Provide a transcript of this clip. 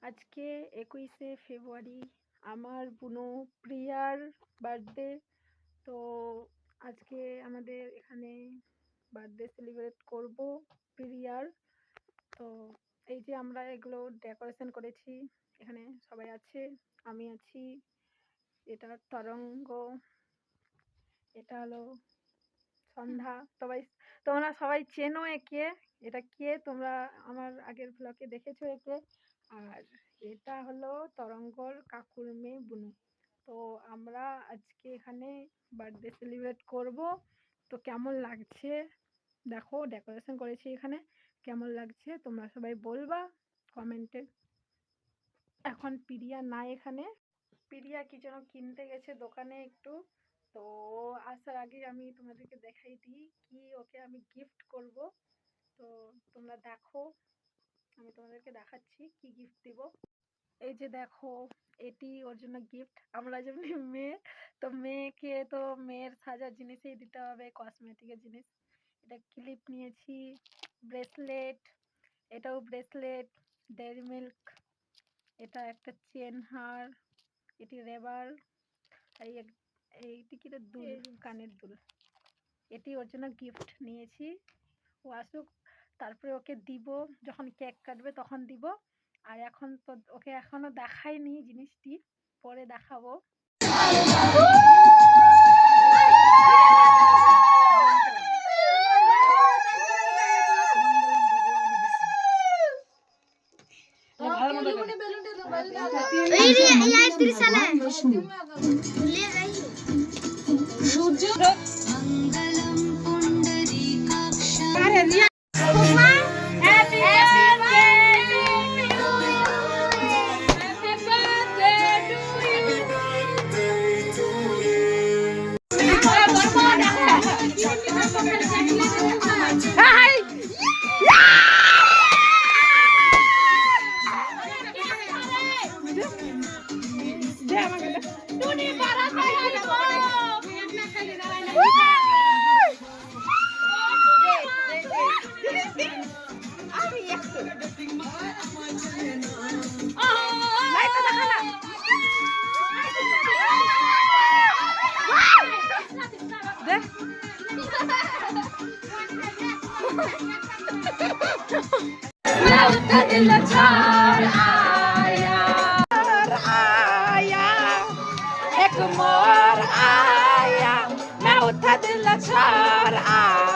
আজকে 21শে ফেব্রুয়ারি আমার বুনু প্রিয়ার বার্থডে। তো আজকে আমাদের এখানে বার্থডে সেলিব্রেট করব প্রিয়ার। তো এই যে আমরা এগুলো ডেকোরেশন করেছি, এখানে সবাই আছে, আমি আছি, এটা তরঙ্গ, এটা হলো সন্ধ্যা। তোমরা সবাই চেনো একে, এটা কে তোমরা আমার আগের ব্লগে দেখেছো একে। আর এটা হলো তরঙ্গর কাকুর মেয়ে বুনু। তো আমরা আজকে এখানে বার্থডে সেলিব্রেট করব। তো কেমন লাগছে দেখো, ডেকোরেশন করেছি এখানে, কেমন লাগছে তোমরা সবাই বলবা কমেন্টে। এখন প্রিয়া নাই এখানে, প্রিয়া কি যেন কিনতে গেছে দোকানে একটু। তো আসার আগে আমি তোমাদেরকে দেখাই দিই কি ওকে আমি গিফট করব। তো তোমরা দেখো, আমি তোমাদেরকে দেখাচ্ছি কি গিফট দিব। এই যে দেখো, এটি ওর জন্য গিফট। আমরা যেমনি মেয়ে, তো মেয়েকে তো মেয়ের সাজার জিনিসই দিতে হবে, কসমেটিকের জিনিস। এটা ক্লিপ নিয়েছি, ব্রেসলেট, এটাও ব্রেসলেট, ডেয়ারি মিল্ক, এটা একটা চেন হার, এটি রেবার, এইটি কি দুল, কানের দুল। এটি ওর জন্য গিফট নিয়েছি। ও আসুক, তারপরে ওকে দিব, যখন কেক কাটবে তখন দিব। আর এখন তো ওকে এখনো দেখাইনি জিনিসটি, পরে দেখাবো। एक मोर आया, मैं उठा दिल छोड़ आया।